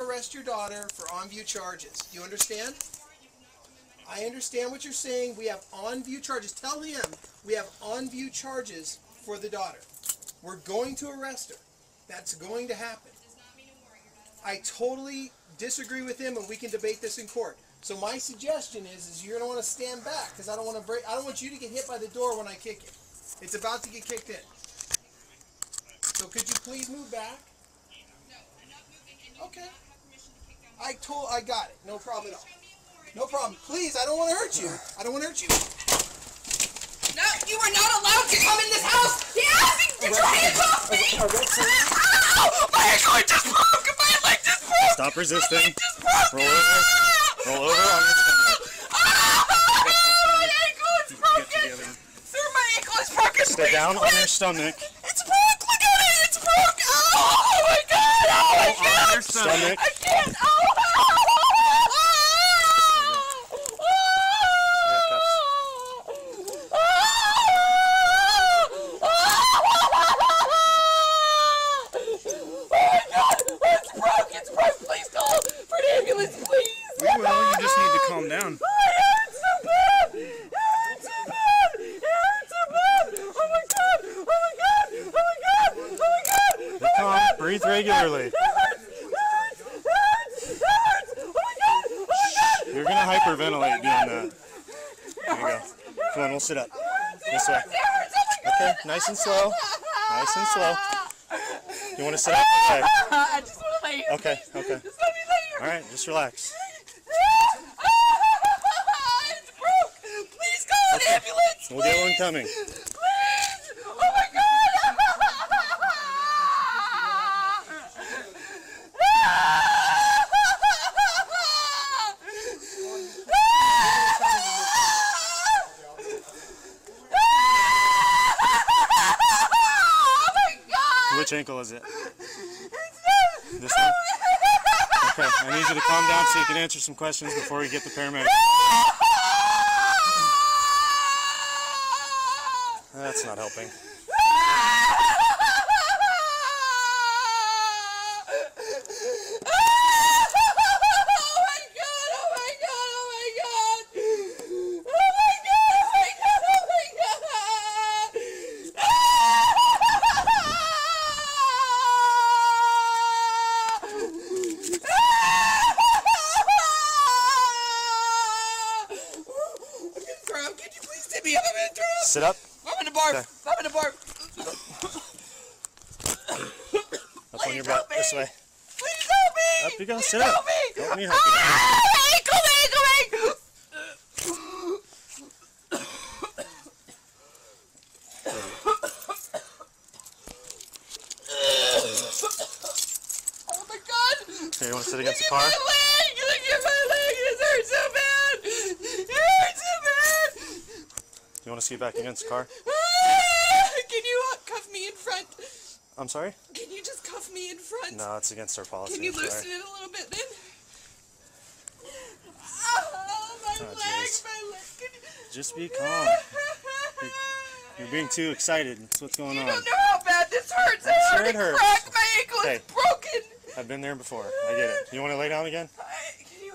arrest your daughter for on-view charges. Do you understand? I understand what you're saying. We have on-view charges. Tell him we have on-view charges for the daughter. We're going to arrest her. That's going to happen. I totally disagree with him, and we can debate this in court. So my suggestion is you're going to want to stand back because I don't want to break. I don't want you to get hit by the door when I kick it. It's about to get kicked in. So could you please move back? No, I'm not moving, and you do not have permission to kick down. I got it. No problem at all. No problem. Please, I don't want to hurt you. I don't want to hurt you. No, you are not allowed to come in this house. Get your hands off me! Ow! My ankle just broke. My leg just broke. Stop resisting. Roll over. Roll over on your stomach. My ankle is broken. Sir, my ankle is broken. Stay down on your stomach. It's broke. Look at it. It's broke. Oh my god. Oh my god. On your stomach. I can't. Oh. Down. Oh, it hurts so bad! It hurts so bad! It hurts so bad! Oh my god! Oh my god! Oh my god! Oh my god! Oh my god! Breathe regularly. It hurts! It hurts! It hurts! It hurts! Oh my god! Oh my god! You're gonna hyperventilate doing that. There you go. Come on, we'll sit up. This way. It hurts! Oh my god! Okay, nice and slow. Nice and slow. You want to sit up? Okay. I just want to lay here. Okay, okay. Just let me lay here. All right, just relax. Ambulance, we'll get one coming. Please! Oh my god! Oh my god! Which ankle is it? This one? Okay, I need you to calm down so you can answer some questions before we get the paramedic. That's not helping. Sit up. I'm in the bar. Okay. I'm in the bar. Up on your butt. This way. Please help me. Up you go. Please Sit help up. me. Help me help you. Ankle. Oh my god. Okay, you want to sit against the car? Look at my leg. It hurts so bad. It hurts so bad. You want to scoot back against the car? Can you cuff me in front? I'm sorry? Can you just cuff me in front? No, it's against our policy. Can you loosen it a little bit then? Oh, my leg, my leg. Just be calm. You're being too excited. That's what's going on. You don't know how bad this hurts. I'm sure it hurts. Cracked. My ankle is broken. I've been there before. I get it. You want to lay down again? Can you...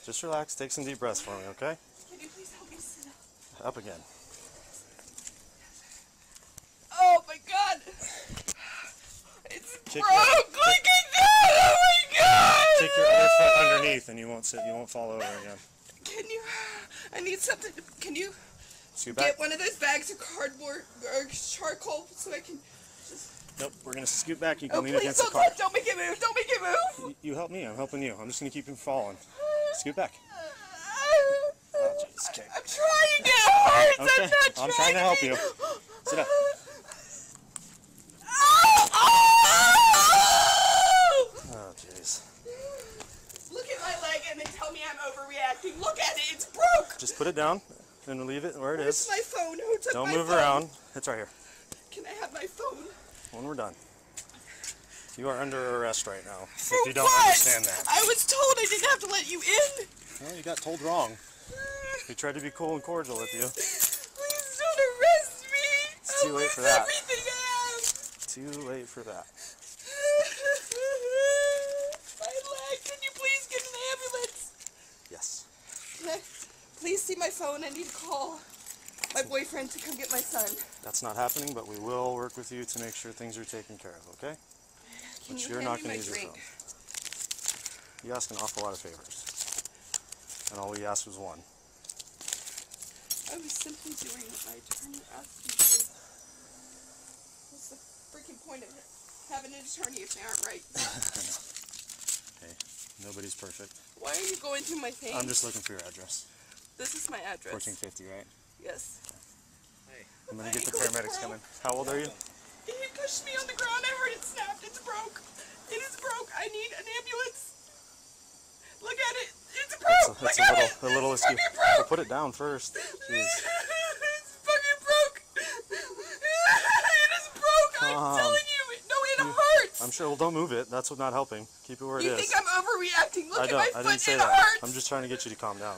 Just relax. Take some deep breaths for me, okay? Can you please help me sit up? Up again. Oh my god! It's Kick broke! Look at that! Oh my god! Take your other foot underneath and you won't sit. You won't fall over again. Can you... I need something. Can you Scoot back. get one of those bags of cardboard or charcoal so I can just... Nope, we're going to scoot back. You can Oh lean please against the car. don't make it move! Don't make it move! You help me. I'm helping you. I'm just going to keep you from falling. Scoot back. Oh, jeez. Okay. I'm trying. It hurts. Okay. I'm not trying. I'm trying to help you. Sit up. Oh, jeez. Look at my leg and then tell me I'm overreacting. Look at it. It's broke. Just put it down and leave it where it Where's is. my phone? Who took Don't my move phone? around. It's right here. Can I have my phone? When we're done. You are under arrest right now. For if you don't what? understand that. I was told I didn't have to let you in. Well, you got told wrong. We tried to be cool and cordial with you. Please don't arrest me. It's too late for that. Everything I have. Too late for that. My leg. Can Please see my phone. I need to call my boyfriend to come get my son. That's not happening, but we will work with you to make sure things are taken care of, okay? Can But you you're hand not me going my to use your drink? phone. You ask an awful lot of favors. And all we asked was one. I was simply doing what my attorney asked me to do. What's the freaking point of having an attorney if they aren't right? I know. Hey, nobody's perfect. Why are you going through my thing? I'm just looking for your address. This is my address. 1450, right? Yes. Hey, I'm going to get the paramedics coming. How old are you? He pushed me on the ground. I heard it snapped. It's broke. It is broke. I need an ambulance. Look at it. It's broke. That's Look at it. a little It's askew. fucking broke. Well, put it down first. Jeez. It's fucking broke. It is broke. I'm telling you. No, it hurts. I'm sure. Well, don't move it. That's not helping. Keep it where it is. You think I'm overreacting? Look I at don't. my I foot. didn't say It that. hurts. I'm just trying to get you to calm down.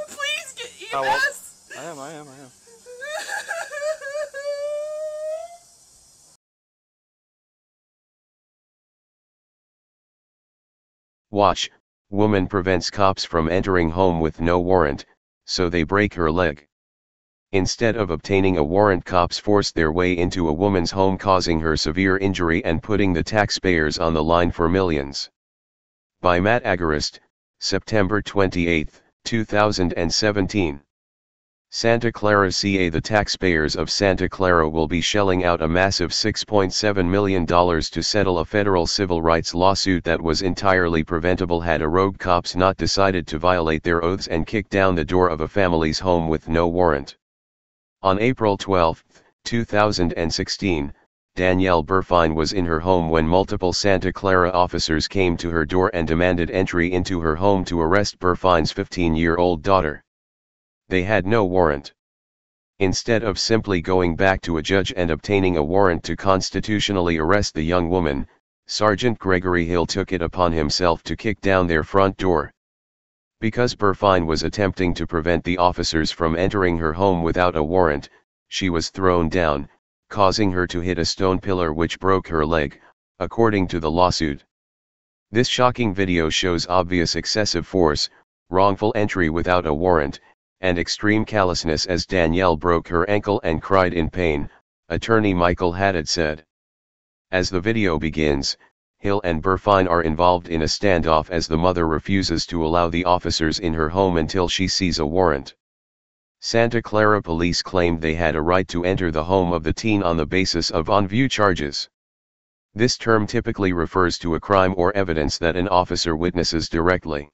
Please get EMS. How old? I am. Watch, woman prevents cops from entering home with no warrant, so they break her leg. Instead of obtaining a warrant, cops forced their way into a woman's home, causing her severe injury and putting the taxpayers on the line for millions. By Matt Agarist, September 28, 2017. Santa Clara, CA. The taxpayers of Santa Clara will be shelling out a massive $6.7 million to settle a federal civil rights lawsuit that was entirely preventable had a rogue cops not decided to violate their oaths and kick down the door of a family's home with no warrant. On April 12, 2016, Danielle Burfine was in her home when multiple Santa Clara officers came to her door and demanded entry into her home to arrest Burfine's 15-year-old daughter. They had no warrant. Instead of simply going back to a judge and obtaining a warrant to constitutionally arrest the young woman, Sergeant Gregory Hill took it upon himself to kick down their front door. Because Burfine was attempting to prevent the officers from entering her home without a warrant, she was thrown down, causing her to hit a stone pillar which broke her leg, according to the lawsuit. This shocking video shows obvious excessive force, wrongful entry without a warrant, and extreme callousness as Danielle broke her ankle and cried in pain, attorney Michael Haddad said. As the video begins, Hill and Burfine are involved in a standoff as the mother refuses to allow the officers in her home until she sees a warrant. Santa Clara police claimed they had a right to enter the home of the teen on the basis of on-view charges. This term typically refers to a crime or evidence that an officer witnesses directly.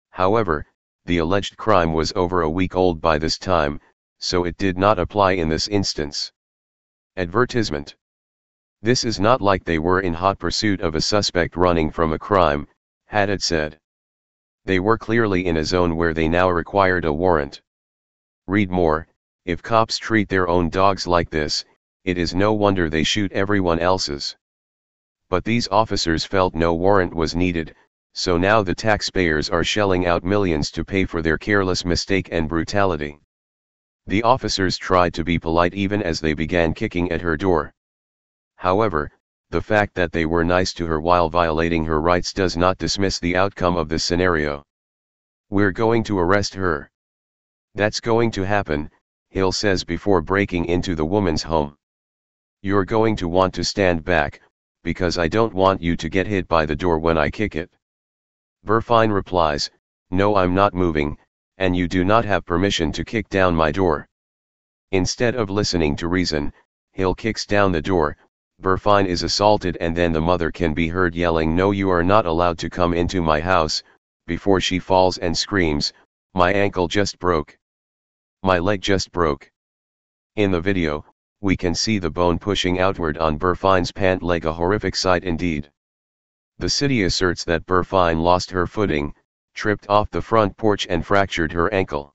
However, the alleged crime was over a week old by this time, so it did not apply in this instance. Advertisement. This is not like they were in hot pursuit of a suspect running from a crime, Haddad said. They were clearly in a zone where they now required a warrant. Read more. If cops treat their own dogs like this, it is no wonder they shoot everyone else's. But these officers felt no warrant was needed, so now the taxpayers are shelling out millions to pay for their careless mistake and brutality. The officers tried to be polite even as they began kicking at her door. However, the fact that they were nice to her while violating her rights does not dismiss the outcome of this scenario. We're going to arrest her. That's going to happen, Hill says before breaking into the woman's home. You're going to want to stand back, because I don't want you to get hit by the door when I kick it. Burfine replies, no, I'm not moving, and you do not have permission to kick down my door. Instead of listening to reason, Hill kicks down the door, Burfine is assaulted and then the mother can be heard yelling, no, you are not allowed to come into my house, before she falls and screams, my ankle just broke. My leg just broke. In the video, we can see the bone pushing outward on Burfine's pant leg, a horrific sight indeed. The city asserts that Burfine lost her footing, tripped off the front porch and fractured her ankle.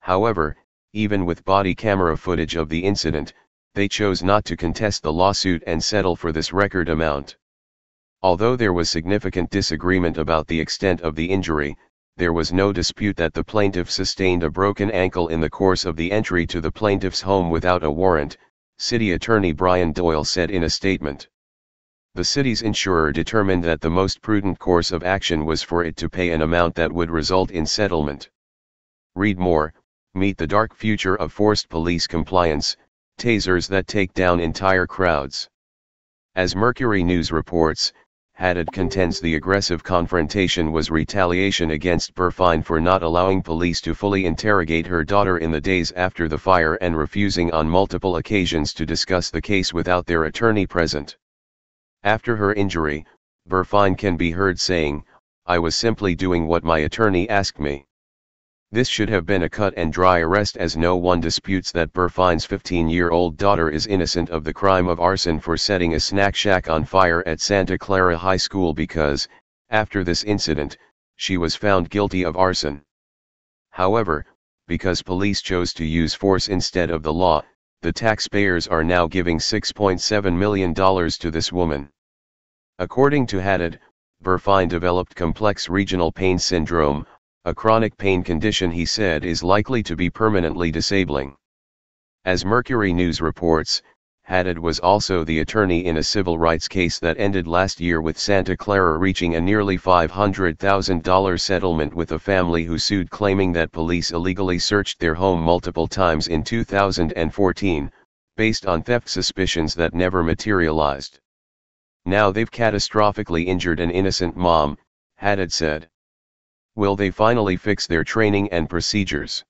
However, even with body camera footage of the incident, they chose not to contest the lawsuit and settle for this record amount. Although there was significant disagreement about the extent of the injury, there was no dispute that the plaintiff sustained a broken ankle in the course of the entry to the plaintiff's home without a warrant, City Attorney Brian Doyle said in a statement. the city's insurer determined that the most prudent course of action was for it to pay an amount that would result in settlement. Read more, meet the dark future of forced police compliance, tasers that take down entire crowds. As Mercury News reports, Haddad contends the aggressive confrontation was retaliation against Burfine for not allowing police to fully interrogate her daughter in the days after the fire and refusing on multiple occasions to discuss the case without their attorney present. After her injury, Burfine can be heard saying, "I was simply doing what my attorney asked me." This should have been a cut and dry arrest, as no one disputes that Burfine's 15-year-old daughter is innocent of the crime of arson for setting a snack shack on fire at Santa Clara High School because, after this incident, she was found guilty of arson. However, because police chose to use force instead of the law, the taxpayers are now giving $6.7 million to this woman. According to Haddad, Burfine developed complex regional pain syndrome, a chronic pain condition he said is likely to be permanently disabling. As Mercury News reports, Haddad was also the attorney in a civil rights case that ended last year with Santa Clara reaching a nearly $500,000 settlement with a family who sued, claiming that police illegally searched their home multiple times in 2014, based on theft suspicions that never materialized. Now they've catastrophically injured an innocent mom, Haddad said. Will they finally fix their training and procedures?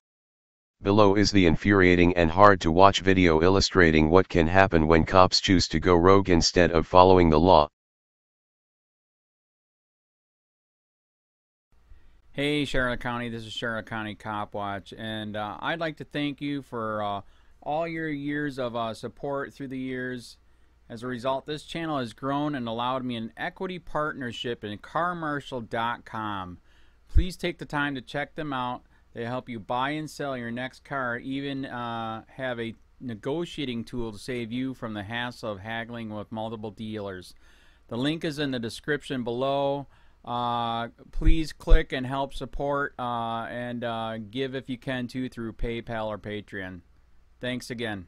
Below is the infuriating and hard-to-watch video illustrating what can happen when cops choose to go rogue instead of following the law. Hey Charlotte County, this is Charlotte County Cop Watch, and I'd like to thank you for all your years of support through the years. As a result, this channel has grown and allowed me an equity partnership in carmarshal.com. Please take the time to check them out. They help you buy and sell your next car, even have a negotiating tool to save you from the hassle of haggling with multiple dealers. The link is in the description below. Please click and help support and give if you can too through PayPal or Patreon. Thanks again.